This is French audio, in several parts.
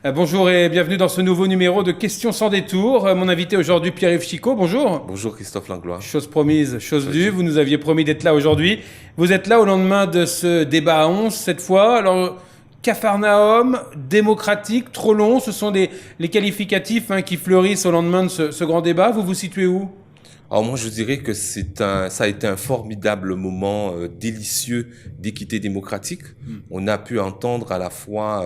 Bonjour et bienvenue dans ce nouveau numéro de Questions sans détour. Mon invité aujourd'hui, Pierre-Yves Chicot, bonjour. Bonjour Christophe Langlois. Chose promise, chose due, vous nous aviez promis d'être là aujourd'hui. Vous êtes là au lendemain de ce débat à 11 cette fois. Alors, Capharnaüm, démocratique, trop long, ce sont les qualificatifs qui fleurissent au lendemain de ce grand débat. Vous vous situez où ? Alors moi je dirais que ça a été un formidable moment délicieux d'équité démocratique. On a pu entendre à la fois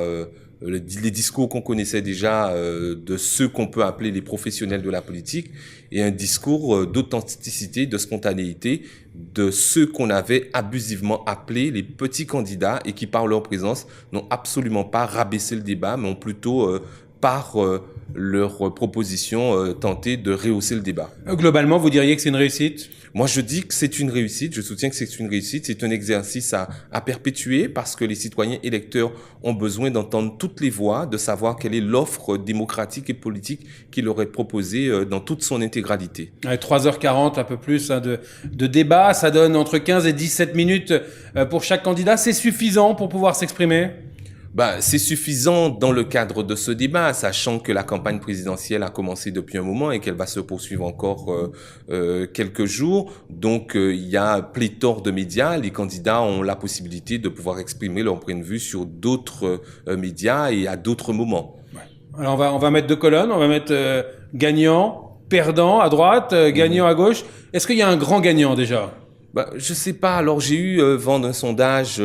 les discours qu'on connaissait déjà de ceux qu'on peut appeler les professionnels de la politique et un discours d'authenticité, de spontanéité de ceux qu'on avait abusivement appelés les petits candidats et qui par leur présence n'ont absolument pas rabaissé le débat mais ont plutôt par leur proposition tenté de rehausser le débat. Globalement, vous diriez que c'est une réussite ? Moi, je dis que c'est une réussite. Je soutiens que c'est une réussite. C'est un exercice à perpétuer parce que les citoyens électeurs ont besoin d'entendre toutes les voix, de savoir quelle est l'offre démocratique et politique qu'il leur est proposée dans toute son intégralité. 3h40, un peu plus de débat. Ça donne entre 15 et 17 minutes pour chaque candidat. C'est suffisant pour pouvoir s'exprimer ? C'est suffisant dans le cadre de ce débat, sachant que la campagne présidentielle a commencé depuis un moment et qu'elle va se poursuivre encore quelques jours. Donc, il y a pléthore de médias. Les candidats ont la possibilité de pouvoir exprimer leur point de vue sur d'autres médias et à d'autres moments. Ouais. Alors, on va mettre deux colonnes. On va mettre gagnant, perdant à droite, gagnant à gauche. Est-ce qu'il y a un grand gagnant déjà ? Je sais pas. Alors, j'ai eu vent d'un sondage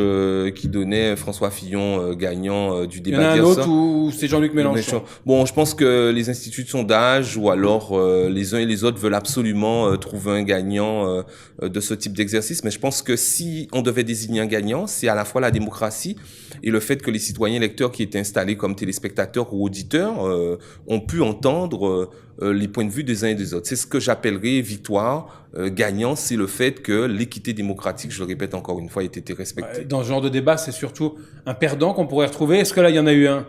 qui donnait François Fillon gagnant du débat. Il y en a un autre ou c'est Jean-Luc Mélenchon ? Bon, je pense que les instituts de sondage ou alors les uns et les autres veulent absolument trouver un gagnant de ce type d'exercice. Mais je pense que si on devait désigner un gagnant, c'est à la fois la démocratie et le fait que les citoyens électeurs qui étaient installés comme téléspectateurs ou auditeurs ont pu entendre les points de vue des uns et des autres. C'est ce que j'appellerais victoire. Gagnant, c'est le fait que l'équité démocratique, je le répète encore une fois, ait été respectée. Dans ce genre de débat, c'est surtout un perdant qu'on pourrait retrouver. Est-ce que là, il y en a eu un ?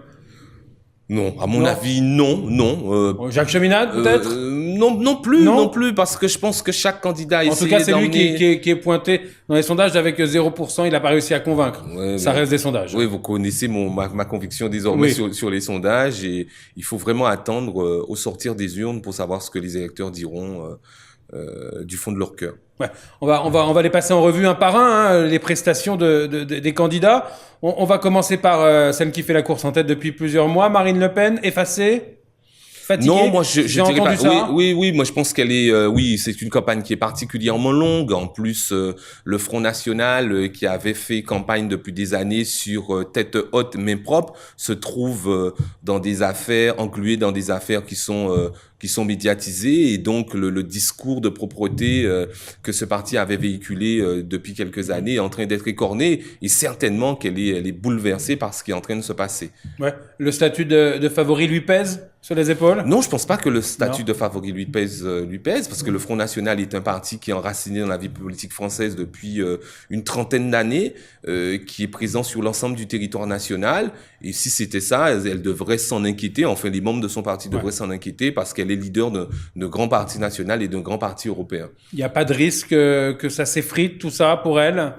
Non, à mon avis, non. Jacques Cheminade, peut-être ? Non plus, parce que je pense que chaque candidat en tout cas, c'est lui qui est pointé dans les sondages avec 0%. Il n'a pas réussi à convaincre. Ça reste des sondages. Oui, vous connaissez ma conviction désormais sur les sondages et il faut vraiment attendre au sortir des urnes pour savoir ce que les électeurs diront du fond de leur cœur. Ouais. On va les passer en revue un par un, les prestations des candidats. On va commencer par celle qui fait la course en tête depuis plusieurs mois, Marine Le Pen, effacée, fatiguée. Non, moi je dirais pas. Ça. Oui, moi je pense qu'elle est. C'est une campagne qui est particulièrement longue. En plus, le Front National qui avait fait campagne depuis des années sur tête haute, main propre, se trouve dans des affaires, englué dans des affaires qui sont médiatisées et donc le discours de propreté que ce parti avait véhiculé depuis quelques années est en train d'être écorné et certainement elle est bouleversée par ce qui est en train de se passer. Ouais. Le statut de favori lui pèse sur les épaules ? Non, je pense pas que le statut de favori lui pèse parce que le Front National est un parti qui est enraciné dans la vie politique française depuis une trentaine d'années, qui est présent sur l'ensemble du territoire national et si c'était ça, elle devrait s'en inquiéter, enfin les membres de son parti devraient s'en inquiéter parce qu'elle est leader de grands partis nationaux et d'un grand parti européen. Il n'y a pas de risque que ça s'effrite, tout ça, pour elle ?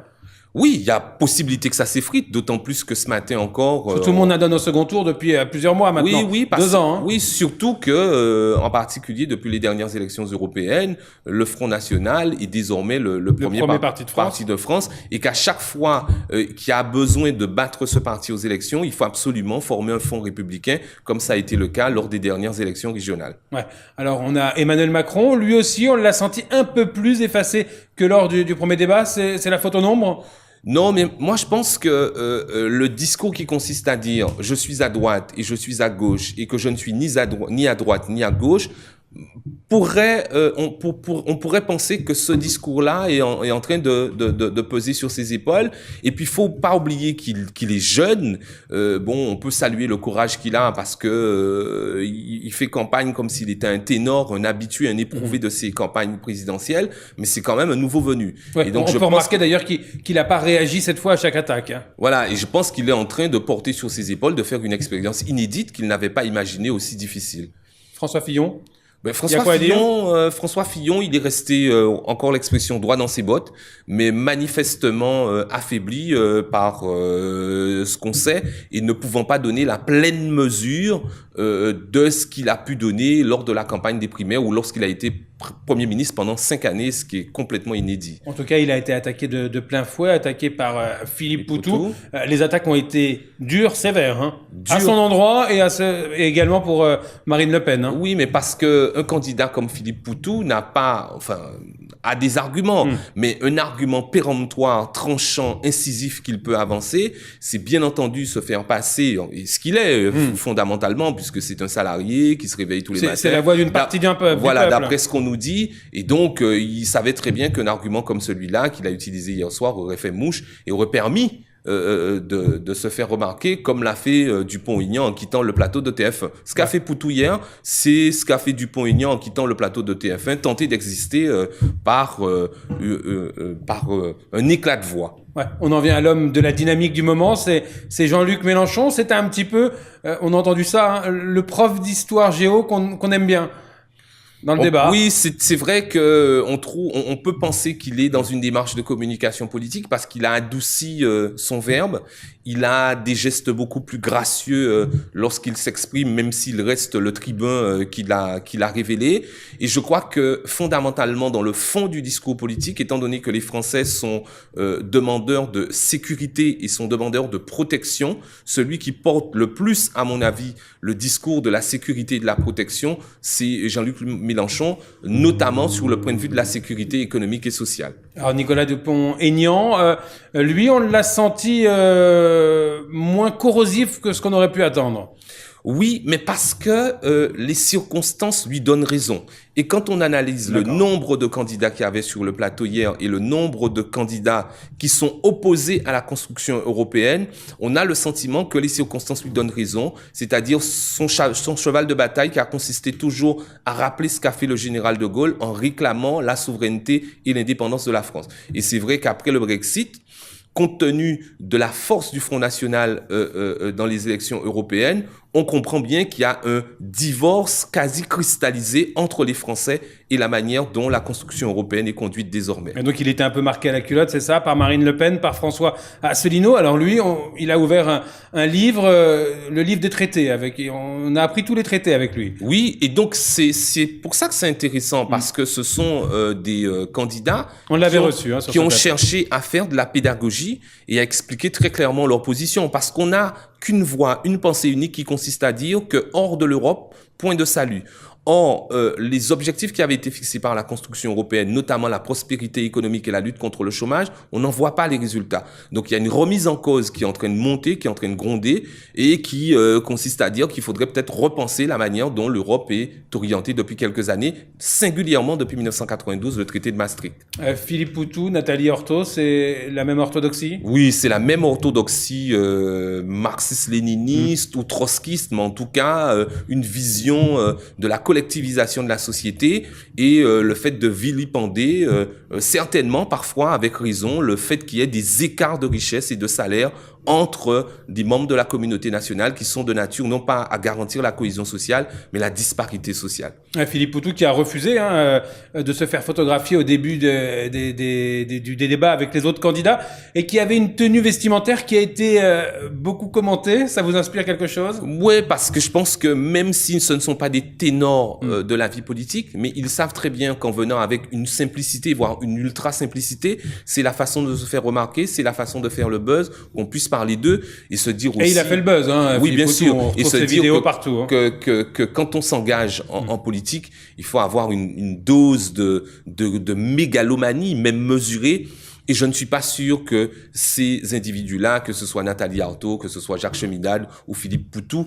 Oui, il y a possibilité que ça s'effrite, d'autant plus que ce matin encore... Tout le monde la donne au second tour depuis plusieurs mois maintenant. Oui, 2 ans. Oui, surtout que, en particulier depuis les dernières élections européennes, le Front National est désormais le premier parti de France et qu'à chaque fois qu'il y a besoin de battre ce parti aux élections, il faut absolument former un front républicain, comme ça a été le cas lors des dernières élections régionales. Ouais. Alors, on a Emmanuel Macron, lui aussi, on l'a senti un peu plus effacé que lors du premier débat. C'est la faute au nombre ? Non, mais moi je pense que le discours qui consiste à dire je suis à droite et je suis à gauche et que je ne suis ni à droite ni à gauche, on pourrait penser que ce discours-là est en train de peser sur ses épaules. Et puis, il faut pas oublier qu'il est jeune. On peut saluer le courage qu'il a parce que il fait campagne comme s'il était un ténor, un habitué, un éprouvé de ses campagnes présidentielles. Mais c'est quand même un nouveau venu. Ouais, et donc, on peut remarquer d'ailleurs qu'il n'a pas réagi cette fois à chaque attaque. Voilà, et je pense qu'il est en train de porter sur ses épaules, de faire une expérience inédite qu'il n'avait pas imaginée aussi difficile. François Fillon. Ben, Il y a quoi à dire ? François Fillon, il est resté, encore l'expression, droit dans ses bottes, mais manifestement affaibli par ce qu'on sait et ne pouvant pas donner la pleine mesure de ce qu'il a pu donner lors de la campagne des primaires ou lorsqu'il a été Premier ministre pendant 5 années, ce qui est complètement inédit. En tout cas, il a été attaqué de plein fouet, attaqué par Philippe Poutou. Les attaques ont été dures, sévères, hein, à son endroit et également pour Marine Le Pen. Hein. Oui, mais parce que un candidat comme Philippe Poutou a des arguments, mais un argument péremptoire, tranchant, incisif qu'il peut avancer, c'est bien entendu se faire passer, et ce qu'il est fondamentalement, puisque c'est un salarié qui se réveille tous les matins. C'est la voix d'une partie d'un peuple. Voilà, d'après ce qu'on nous dit, et donc il savait très bien qu'un argument comme celui-là, qu'il a utilisé hier soir, aurait fait mouche et aurait permis de se faire remarquer, comme l'a fait Dupont-Aignan en quittant le plateau de TF1. Ce qu'a fait Poutou hier, c'est ce qu'a fait Dupont-Aignan en quittant le plateau de TF1, tenter d'exister par un éclat de voix. Ouais, on en vient à l'homme de la dynamique du moment, c'est Jean-Luc Mélenchon. C'était un petit peu, on a entendu ça, hein, le prof d'histoire géo qu'on aime bien. Dans le débat. Oui, c'est vrai que on peut penser qu'il est dans une démarche de communication politique parce qu'il a adouci son verbe. Il a des gestes beaucoup plus gracieux lorsqu'il s'exprime, même s'il reste le tribun qu'il a révélé. Et je crois que fondamentalement, dans le fond du discours politique, étant donné que les Français sont demandeurs de sécurité et sont demandeurs de protection, celui qui porte le plus, à mon avis, le discours de la sécurité et de la protection, c'est Jean-Luc Mélenchon, notamment sur le point de vue de la sécurité économique et sociale. Alors Nicolas Dupont-Aignan, lui, on l'a senti moins corrosif que ce qu'on aurait pu attendre. Oui, mais parce que les circonstances lui donnent raison. Et quand on analyse le nombre de candidats qu'il y avait sur le plateau hier et le nombre de candidats qui sont opposés à la construction européenne, on a le sentiment que les circonstances lui donnent raison, c'est-à-dire son cheval de bataille qui a consisté toujours à rappeler ce qu'a fait le général de Gaulle en réclamant la souveraineté et l'indépendance de la France. Et c'est vrai qu'après le Brexit, compte tenu de la force du Front National dans les élections européennes, on comprend bien qu'il y a un divorce quasi cristallisé entre les Français et la manière dont la construction européenne est conduite désormais. Et donc il était un peu marqué à la culotte, c'est ça, par Marine Le Pen, par François Asselineau. Alors lui, il a ouvert un livre, le livre des traités, on a appris tous les traités avec lui. Oui, et donc c'est pour ça que c'est intéressant, parce que ce sont des candidats qui ont cherché à faire de la pédagogie et à expliquer très clairement leur position, parce qu'on a qu'une voix, une pensée unique qui consiste à dire que hors de l'Europe, point de salut. Or, les objectifs qui avaient été fixés par la construction européenne, notamment la prospérité économique et la lutte contre le chômage, on n'en voit pas les résultats. Donc, il y a une remise en cause qui est en train de monter, qui est en train de gronder et qui consiste à dire qu'il faudrait peut-être repenser la manière dont l'Europe est orientée depuis quelques années, singulièrement depuis 1992, le traité de Maastricht. Philippe Poutou, Nathalie Hortho, c'est la même orthodoxie ? Oui, c'est la même orthodoxie marxiste-léniniste ou trotskiste, mais en tout cas, une vision de la collectivisation de la société et le fait de vilipender, certainement parfois avec raison, le fait qu'il y ait des écarts de richesse et de salaire entre des membres de la communauté nationale qui sont de nature non pas à garantir la cohésion sociale, mais la disparité sociale. Philippe Poutou qui a refusé de se faire photographier au début des débats avec les autres candidats et qui avait une tenue vestimentaire qui a été beaucoup commentée. Ça vous inspire quelque chose ? Oui, parce que je pense que même si ce ne sont pas des ténors de la vie politique, mais ils savent très bien qu'en venant avec une simplicité, voire une ultra simplicité, c'est la façon de se faire remarquer, c'est la façon de faire le buzz, qu'on puisse parler d'eux et se dire aussi... Et il a fait le buzz, hein, oui, bien sûr. On retrouve ses vidéos partout. Hein. Que quand on s'engage en politique, il faut avoir une dose de mégalomanie, même mesurée. Et je ne suis pas sûr que ces individus-là, que ce soit Nathalie Arthaud, que ce soit Jacques Cheminade ou Philippe Poutou,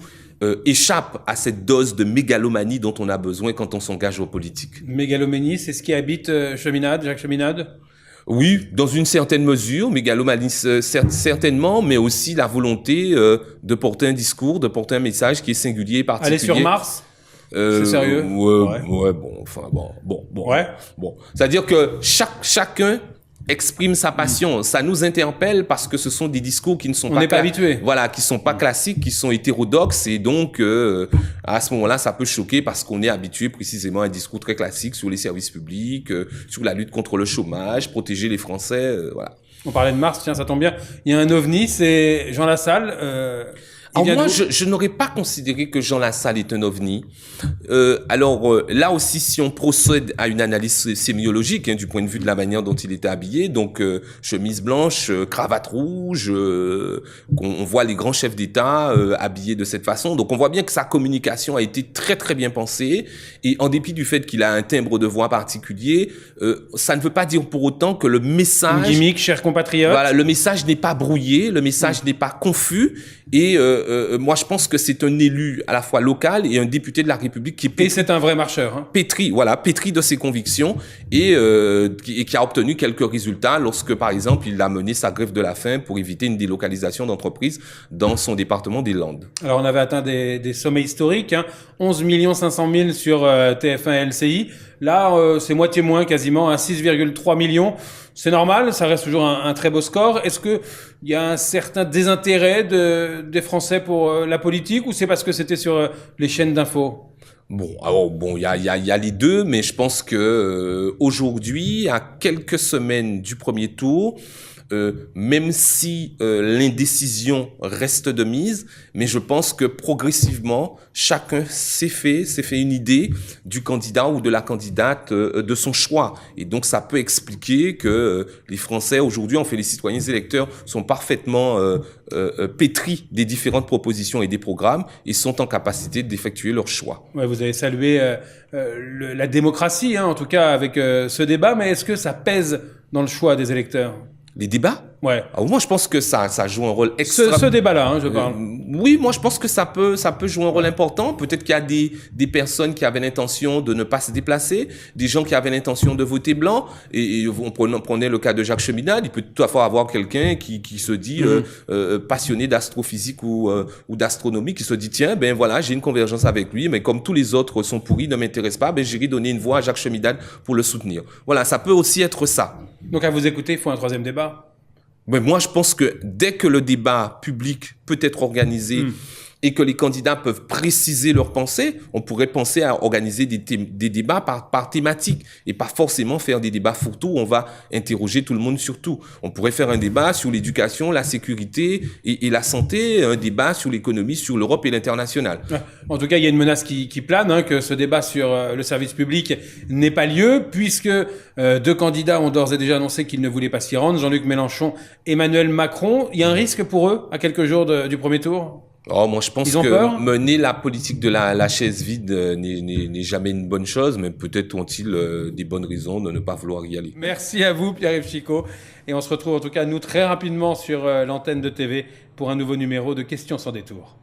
échappent à cette dose de mégalomanie dont on a besoin quand on s'engage en politique. Mégalomanie, c'est ce qui habite Jacques Cheminade ? Oui, dans une certaine mesure, mégalomanie certainement, mais aussi la volonté de porter un discours, de porter un message qui est singulier et particulier. Aller sur Mars, c'est sérieux ? Ouais, bon. Ouais. Bon. C'est-à-dire que chacun exprime sa passion. Ça nous interpelle parce que ce sont des discours qui ne sont On n'est pas habitués. Voilà, qui sont pas classiques, qui sont hétérodoxes, et donc à ce moment-là, ça peut choquer parce qu'on est habitué précisément à un discours très classique sur les services publics, sur la lutte contre le chômage, protéger les Français, voilà. On parlait de Mars, tiens, ça tombe bien. Il y a un ovni, c'est Jean Lassalle. Alors moi, je n'aurais pas considéré que Jean Lassalle est un ovni. Là aussi, si on procède à une analyse sémiologique, du point de vue de la manière dont il était habillé, donc chemise blanche, cravate rouge, on voit les grands chefs d'État habillés de cette façon. Donc on voit bien que sa communication a été très très bien pensée, et en dépit du fait qu'il a un timbre de voix particulier, ça ne veut pas dire pour autant que le message... Une gimmick, chers compatriotes. Voilà, le message n'est pas brouillé, le message n'est pas confus, et moi je pense que c'est un élu à la fois local et un député de la République qui est et c'est un vrai marcheur. Hein. pétri de ses convictions, et qui a obtenu quelques résultats lorsque, par exemple, il a mené sa grève de la faim pour éviter une délocalisation d'entreprises dans son département des Landes. Alors on avait atteint des sommets historiques, 11 500 000 sur TF1 et LCI. Là, c'est moitié moins quasiment, 6,3 millions. C'est normal, ça reste toujours un très beau score. Est-ce que il y a un certain désintérêt des Français pour la politique, ou c'est parce que c'était sur les chaînes d'infos? Il y a les deux, mais je pense que aujourd'hui, à quelques semaines du premier tour, même si l'indécision reste de mise, mais je pense que progressivement, chacun s'est fait une idée du candidat ou de la candidate de son choix. Et donc, ça peut expliquer que les Français, aujourd'hui, les citoyens électeurs sont parfaitement pétris des différentes propositions et des programmes, et sont en capacité d'effectuer leur choix. Ouais, vous avez salué la démocratie, en tout cas, avec ce débat, mais est-ce que ça pèse dans le choix des électeurs? Les débats? Ouais. Alors moi, je pense que ça joue un rôle extra... Ce débat-là, je parle. Oui, moi, je pense que ça peut jouer un rôle important. Peut-être qu'il y a des personnes qui avaient l'intention de ne pas se déplacer, des gens qui avaient l'intention de voter blanc. Et on prenait le cas de Jacques Cheminade. Il peut tout à fait avoir quelqu'un qui se dit passionné d'astrophysique ou d'astronomie, qui se dit, tiens, ben voilà, j'ai une convergence avec lui, mais comme tous les autres sont pourris, ne m'intéressent pas, ben j'irai donner une voix à Jacques Cheminade pour le soutenir. Voilà, ça peut aussi être ça. Donc à vous écouter, il faut un troisième débat. Mais moi, je pense que dès que le débat public peut être organisé et que les candidats peuvent préciser leurs pensées, on pourrait penser à organiser des débats par thématique, et pas forcément faire des débats fourre-tout où on va interroger tout le monde sur tout. On pourrait faire un débat sur l'éducation, la sécurité et la santé, un débat sur l'économie, sur l'Europe et l'international. En tout cas, il y a une menace qui plane, que ce débat sur le service public n'ait pas lieu, puisque deux candidats ont d'ores et déjà annoncé qu'ils ne voulaient pas s'y rendre, Jean-Luc Mélenchon, Emmanuel Macron. Il y a un risque pour eux à quelques jours du premier tour? Moi, je pense que mener la politique de la chaise vide n'est jamais une bonne chose, mais peut-être ont-ils des bonnes raisons de ne pas vouloir y aller. Merci à vous, Pierre-Yves Chicot. Et on se retrouve en tout cas, nous, très rapidement sur l'antenne de TV pour un nouveau numéro de Questions sans détour.